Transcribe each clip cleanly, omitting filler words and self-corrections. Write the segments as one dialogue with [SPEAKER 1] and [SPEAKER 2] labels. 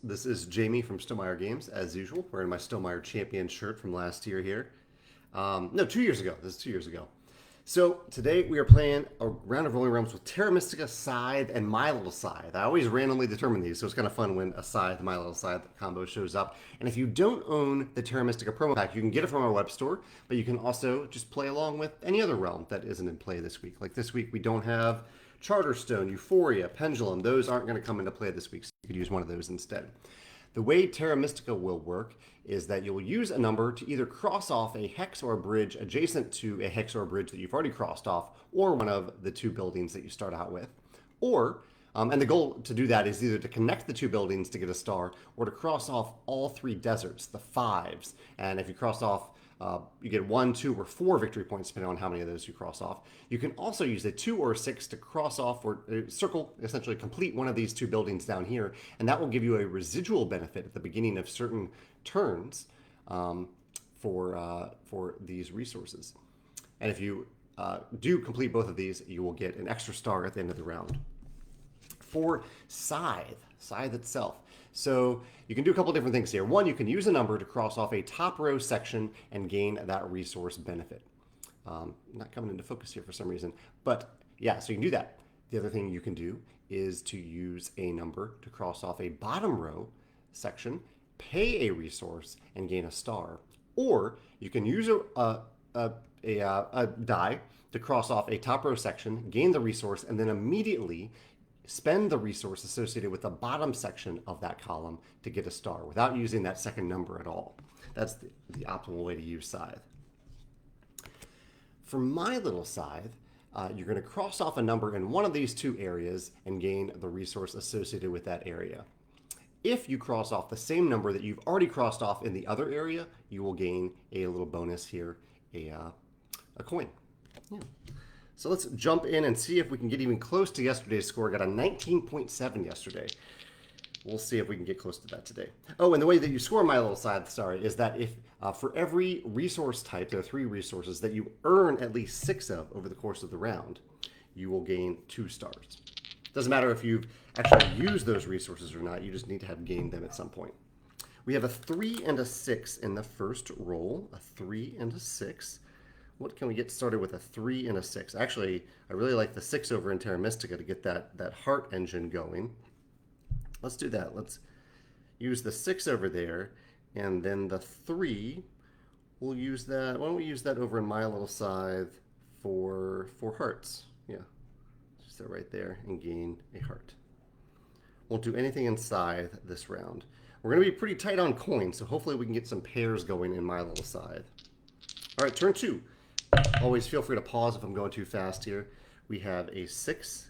[SPEAKER 1] This is Jamie from Stonemeyer Games, as usual, wearing my Stonemeyer Champion shirt from last year here. No, 2 years ago. This is 2 years ago. So today we are playing a round of Rolling Realms with Terra, Mystica, Scythe, and My Little Scythe. I always randomly determine these, so it's kind of fun when a Scythe, My Little Scythe combo shows up. And if you don't own the Terra Mystica promo pack, you can get it from our web store, but you can also just play along with any other realm that isn't in play this week. Like this week we don't have Charterstone, Euphoria, Pendulum. Those aren't going to come into play this week, so you could use one of those instead. The way Terra Mystica will work is that you will use a number to either cross off a hex or a bridge adjacent to a hex or a bridge that you've already crossed off, or one of the two buildings that you start out with. Or, and the goal to do that is either to connect the two buildings to get a star, or to cross off all three deserts, the fives. And if you cross off, you get 1, 2, or 4 victory points depending on how many of those you cross off. You can also use a 2 or a 6 to cross off or circle, essentially complete one of these two buildings down here, and that will give you a residual benefit at the beginning of certain turns for these resources. And if you do complete both of these, you will get an extra star at the end of the round. For Scythe itself. So you can do a couple different things here. One, you can use a number to cross off a top row section and gain that resource benefit. Not coming into focus here for some reason, but yeah, so you can do that. The other thing you can do is to use a number to cross off a bottom row section, pay a resource, and gain a star. Or you can use a die to cross off a top row section, gain the resource, and then immediately spend the resource associated with the bottom section of that column to get a star without using that second number at all. That's the optimal way to use Scythe. For My Little Scythe, you're going to cross off a number in one of these two areas and gain the resource associated with that area. If you cross off the same number that you've already crossed off in the other area, you will gain a little bonus here, a coin. Yeah. So let's jump in and see if we can get even close to yesterday's score. Got a 19.7 yesterday. We'll see if we can get close to that today. Oh, and the way that you score My Little Scythe, is that if for every resource type, there are 3 resources that you earn at least 6 of over the course of the round, you will gain 2 stars. Doesn't matter if you've actually used those resources or not, you just need to have gained them at some point. We have a 3 and a 6 in the first roll, a 3 and a 6. What can we get started with a 3 and a 6? Actually, I really like the 6 over in Terra Mystica to get that heart engine going. Let's do that. Let's use the 6 over there, and then the 3, we'll use that. Why don't we use that over in My Little Scythe for hearts? Yeah, just that right there and gain a heart. Won't do anything in Scythe this round. We're going to be pretty tight on coins, so hopefully we can get some pairs going in My Little Scythe. All right, turn 2. Always feel free to pause if I'm going too fast here. We have a 6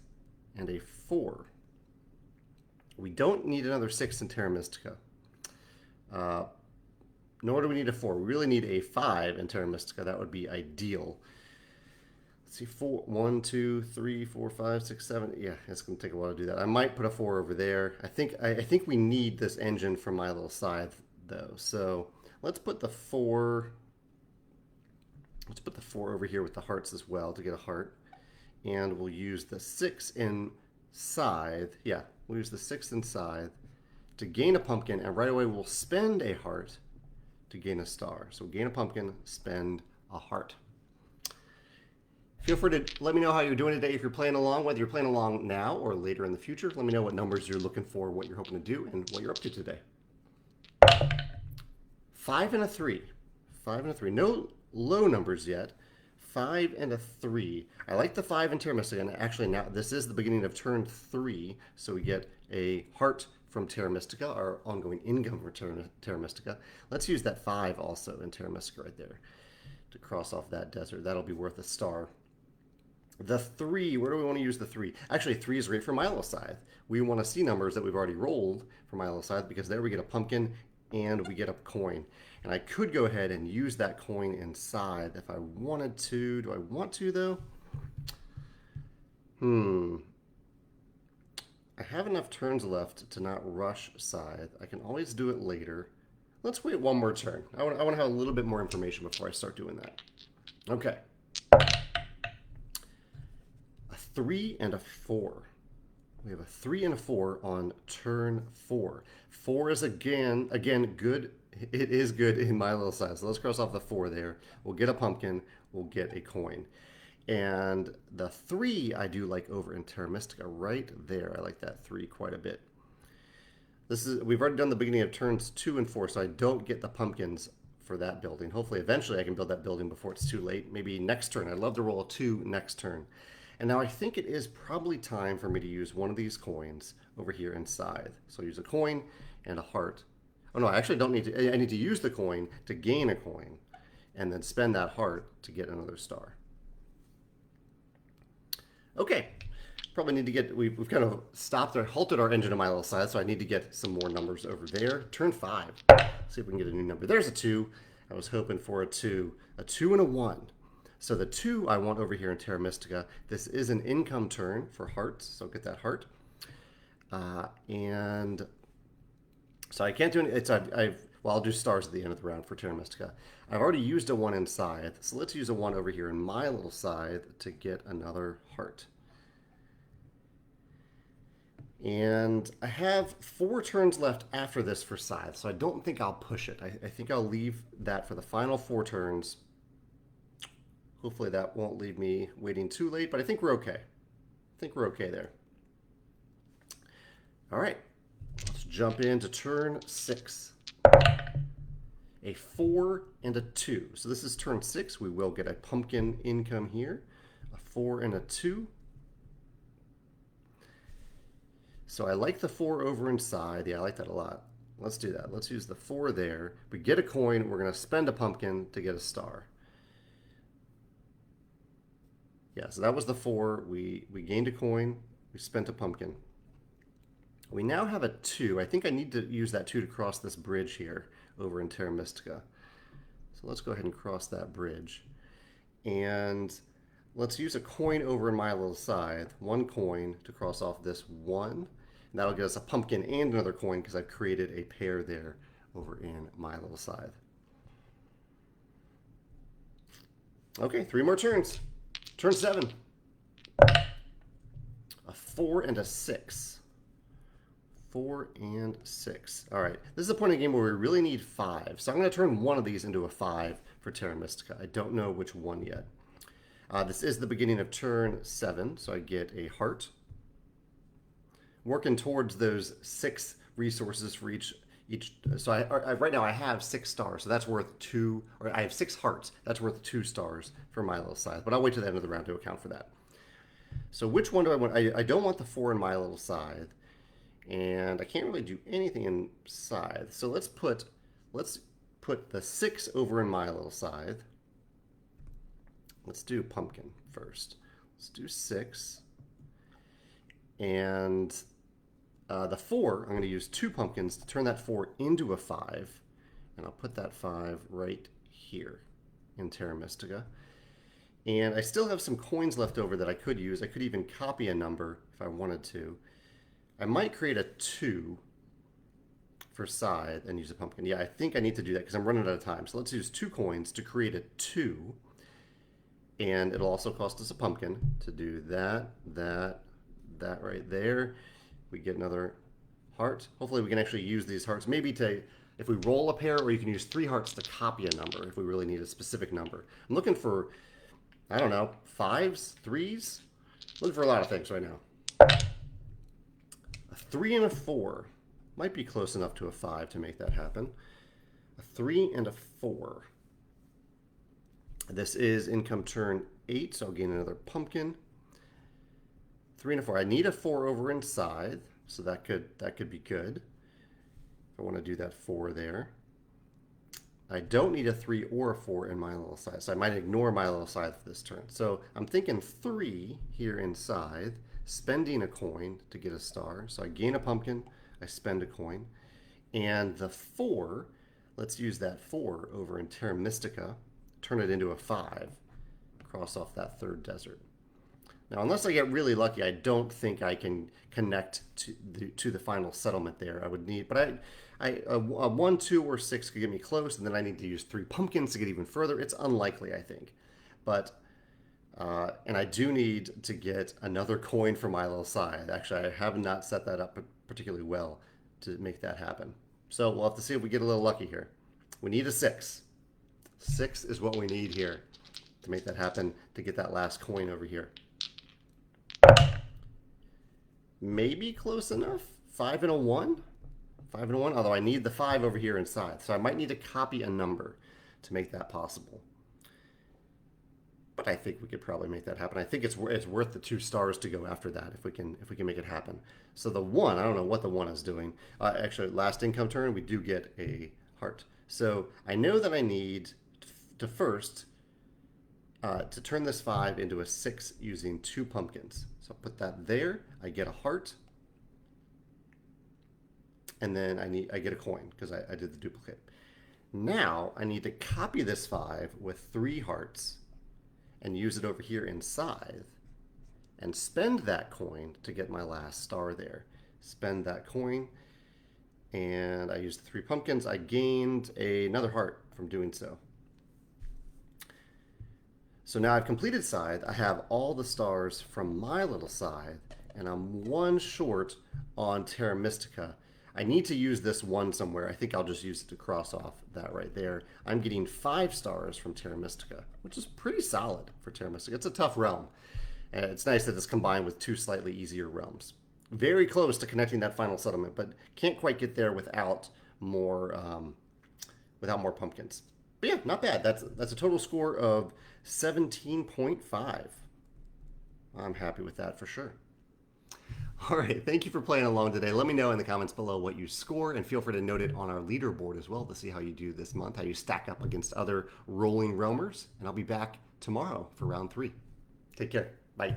[SPEAKER 1] and a 4. We don't need another 6 in Terra Mystica. Nor do we need a 4. We really need a 5 in Terra Mystica. That would be ideal. Let's see, 4, 1, 2, 3, 4, 5, 6, 7. Yeah, it's going to take a while to do that. I might put a 4 over there. I think we need this engine for My Little Scythe, though. So let's put the 4... Let's put the 4 over here with the hearts as well to get a heart. And we'll use the 6 in Scythe. Yeah, we'll use the 6 in Scythe to gain a pumpkin. And right away we'll spend a heart to gain a star. So gain a pumpkin, spend a heart. Feel free to let me know how you're doing today if you're playing along, whether you're playing along now or later in the future. Let me know what numbers you're looking for, what you're hoping to do, and what you're up to today. 5 and a 3. 5 and a 3. No low numbers yet. 5 and a 3. I like the 5 in Terra Mystica, and actually now this is the beginning of turn 3, so we get a heart from Terra Mystica, our ongoing income from Terra Mystica. Let's use that 5 also in Terra Mystica right there to cross off that desert. That'll be worth a star. The 3, where do we want to use the 3? Actually, 3 is great for My Little Scythe. We want to see numbers that we've already rolled for My Little Scythe because there we get a pumpkin and we get a coin. And I could go ahead and use that coin in Scythe if I wanted to. Do I want to, though? I have enough turns left to not rush Scythe. I can always do it later. Let's wait one more turn. I want to have a little bit more information before I start doing that. Okay. A 3 and a 4. We have a 3 and a 4 on turn 4. 4 is again good. It is good in my little side. So let's cross off the 4 there. We'll get a pumpkin. We'll get a coin. And the 3 I do like over in Terra Mystica right there. I like that 3 quite a bit. We've already done the beginning of turns 2 and 4, so I don't get the pumpkins for that building. Hopefully eventually I can build that building before it's too late. Maybe next turn. I'd love to roll a 2 next turn. And now I think it is probably time for me to use one of these coins over here in Scythe. So I'll use a coin and a heart. Oh no, I actually don't need to. I need to use the coin to gain a coin and then spend that heart to get another star. Okay, probably need to get, we've kind of stopped or halted our engine on my little side, so I need to get some more numbers over there. Turn 5. Let's see if we can get a new number. There's a 2. I was hoping for a 2 and a 1. So the 2 I want over here in Terra Mystica. This is an income turn for hearts, so get that heart. And so I can't do any, well, I'll do stars at the end of the round for Terra Mystica. I've already used a 1 in Scythe, so let's use a 1 over here in my little Scythe to get another heart. And I have 4 turns left after this for Scythe, so I don't think I'll push it. I think I'll leave that for the final 4 turns. Hopefully that won't leave me waiting too late, but I think we're okay. I think we're okay there. All right, let's jump into turn 6. A 4 and a 2. So this is turn 6. We will get a pumpkin income here. A 4 and a 2. So I like the 4 over inside. Yeah, I like that a lot. Let's do that. Let's use the 4 there. We get a coin. We're going to spend a pumpkin to get a star. Yeah, so that was the 4. We gained a coin. We spent a pumpkin. We now have a 2. I think I need to use that 2 to cross this bridge here over in Terra Mystica. So let's go ahead and cross that bridge. And let's use a coin over in my little Scythe. 1 coin to cross off this 1. And that'll get us a pumpkin and another coin because I've created a pair there over in my little Scythe. Okay, 3 more turns. Turn 7. A 4 and a 6. 4 and 6. All right, this is a point in the game where we really need 5. So I'm going to turn one of these into a 5 for Terra Mystica. I don't know which one yet. This is the beginning of turn 7, so I get a heart. Working towards those 6 resources for each. So right now I have 6 stars, so that's worth 2. Or I have 6 hearts. That's worth 2 stars for my little Scythe. But I'll wait till the end of the round to account for that. So which one do I want? I don't want the 4 in my little Scythe, and I can't really do anything in Scythe. So let's put the 6 over in my little Scythe. Let's do pumpkin first. Let's do 6. And the 4, I'm going to use 2 pumpkins to turn that 4 into a 5. And I'll put that 5 right here in Terra Mystica. And I still have some coins left over that I could use. I could even copy a number if I wanted to. I might create a 2 for Scythe and use a pumpkin. Yeah, I think I need to do that because I'm running out of time. So let's use 2 coins to create a 2. And it'll also cost us a pumpkin to do that right there. We get another heart. Hopefully we can actually use these hearts. Maybe if we roll a pair, or you can use 3 hearts to copy a number if we really need a specific number. I'm looking for, I don't know, 5s, 3s? Looking for a lot of things right now. A 3 and a 4. Might be close enough to a 5 to make that happen. A 3 and a 4. This is income turn 8, so I'll gain another pumpkin. 3 and a 4. I need a 4 over in Scythe, so that could be good. If I want to do that 4 there. I don't need a 3 or a 4 in my little Scythe, so I might ignore my little Scythe for this turn. So I'm thinking 3 here in Scythe, spending a coin to get a star. So I gain a pumpkin, I spend a coin. And the 4, let's use that 4 over in Terra Mystica, turn it into a 5, cross off that 3rd desert. Now, unless I get really lucky, I don't think I can connect to the final settlement there. I would need, but a 1, 2, or 6 could get me close, and then I need to use 3 pumpkins to get even further. It's unlikely, I think. But And I do need to get another coin for my little scythe. Actually, I have not set that up particularly well to make that happen. So we'll have to see if we get a little lucky here. We need a 6. 6 is what we need here to make that happen, to get that last coin over here. Maybe close enough. 5 and a 1. 5 and a 1, although I need the 5 over here in scythe. So I might need to copy a number to make that possible. But I think we could probably make that happen. I think it's worth the 2 stars to go after that if we can make it happen. So the 1, I don't know what the 1 is doing. Actually, last income turn, we do get a heart. So I know that I need to first to turn this 5 into a 6 using 2 pumpkins. So I'll put that there. I get a heart. And then I get a coin because I did the duplicate. Now I need to copy this 5 with 3 hearts and use it over here in scythe and spend that coin to get my last star there. Spend that coin, and I used the 3 pumpkins. I gained another heart from doing so. So now I've completed scythe. I have all the stars from my little scythe, and I'm 1 short on Terra Mystica. I need to use this 1 somewhere. I think I'll just use it to cross off that right there. I'm getting 5 stars from Terra Mystica, which is pretty solid for Terra Mystica. It's a tough realm, and it's nice that it's combined with 2 slightly easier realms. Very close to connecting that final settlement, but can't quite get there without more pumpkins. But yeah, not bad. That's a total score of 17.5. I'm happy with that for sure. All right, thank you for playing along today. Let me know in the comments below what you score, and feel free to note it on our leaderboard as well to see how you do this month, how you stack up against other rolling realmers. And I'll be back tomorrow for round 3. Take care. Bye.